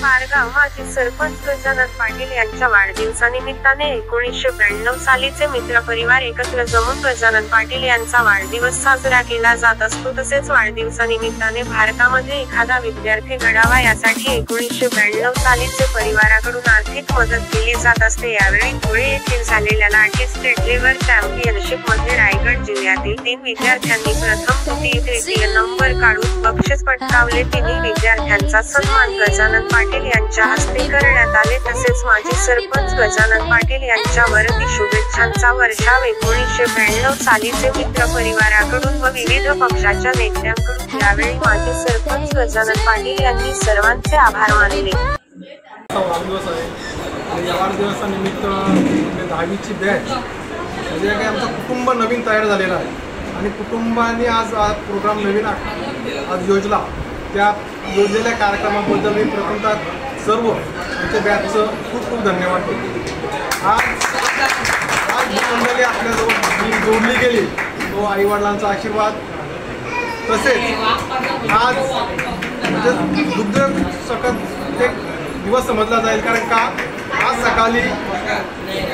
पारगाव माजी सरपंच गजानन पाटील यांच्या वाढदिवसानिमित्ताने 1992 सालीचे मित्र परिवार एकत्र जमून गजानन पाटील यांचा वाढदिवस साजरा केला जात असतो। तसेच वाढदिवसानिमित्ताने भारतामध्ये एखादा विद्यार्थी घडावा यासाठी 1992 सालीचे परिवाराकडून आर्थिक मदत केली जात असते। यावेळी धुळे येथील झालेल्या लाठी स्टेट लेव्हल चॅम्पियनशिप मध्ये रायगड जिल्ह्यातील 3 विद्यार्थ्यांनी प्रथम तृतीय नंबर काढून बक्षीस पटकावले। तिन्ही विद्यार्थ्यांचा सन्मान गजानन पाटील यांच्या हस्ते करण्यात आले। तसेच माजी सरपंच गजानन पाटील यांच्या वरती शुभेच्छांचा वर्षाव 1992 सालीचे मित्र परिवाराकडून व विविध पक्षाच्या नेत्यांकडून। यावेळी माजी सरपंच गजानन पाटील यांनी सर्वांचे आभार मानले। वाढदिवस आहे या वाढदिवसानिमित्त 10वीची बॅच म्हणजे काही आमचं कुटुंब नवीन तयार झालेलं आहे आणि कुटुंबाने आज प्रोग्राम नवीन आज योजला। त्या योजलेल्या कार्यक्रमाबद्दल मी प्रथमतः सर्व आमच्या बॅचचं खूप खूप धन्यवाद देतो। आज मंडळी आपल्याजवळ जोडली गेली तो आईवडिलांचा आशीर्वाद। तसेच आज म्हणजे दुग्ध सकट एक दिवस समजला जाईल, कारण का आज सकाळी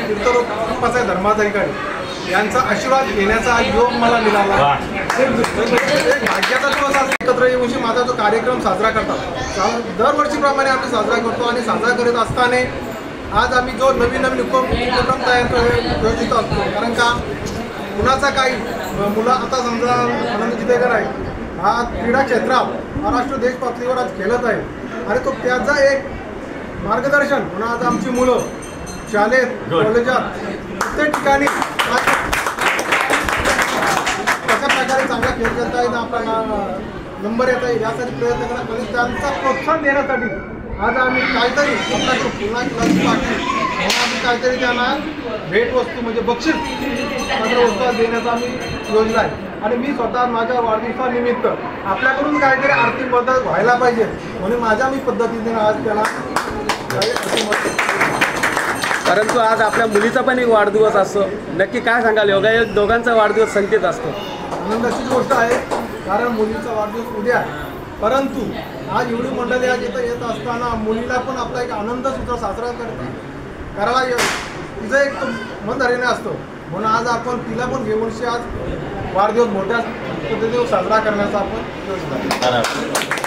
तीर्थरूपाचा धर्माधिकारी यांचा आशीर्वाद घेण्याचा योग मला मिळाला। भाग्याचा दिवस आज एकत्र येऊन माझा जो कार्यक्रम साजरा करतात दरवर्षीप्रमाणे आम्ही साजरा करतो आणि साजरा करीत असताना आज आम्ही जो नवीन उपक्रम तयार योजित असतो। कारण का कुणाचा काही मुलं आता समजा आनंद चितेकर आहे हा क्रीडा क्षेत्रात महाराष्ट्र देश पातळीवर आज खेळत आहे आणि तो त्याचा एक मार्गदर्शन म्हणून आज आमची मुलं शाळेत कॉलेजात प्रत्येक ठिकाणी कशा प्रकारे चांगला खेळ खेळता येईल आपल्याला नंबर येता येईल यासाठी प्रयत्न करतात आणि त्यांचा प्रोत्साहन देण्यासाठी आज आम्ही काहीतरी आपला जो पुन्हा क्लास बाकी म्हणून आम्ही काहीतरी त्यांना भेटवस्तू म्हणजे बक्षीस वस्तू देण्याचा आम्ही योजना आहे। आणि मी स्वतः माझ्या वाढदिवसानिमित्त आपल्याकडून काहीतरी आर्थिक मदत व्हायला पाहिजे म्हणून माझ्या मी पद्धतीने आज त्याला परंतु आज आपल्या मुलीचा पण एक वाढदिवस असतो, नक्की काय सांगाल? योगा या दोघांचा वाढदिवस संकेत असतो। आनंदाची गोष्ट आहे कारण मुलीचा वाढदिवस उद्या आहे, परंतु आज एवढी मंडळी आज इथं येत असताना मुलीला पण आपला एक आनंद सुद्धा साजरा करायला तिचं एक मनधरीने असतो म्हणून आज आपण तिला पण घेऊन आज वाढदिवस मोठ्या पद्धतीने साजरा करण्याचा आपण योजना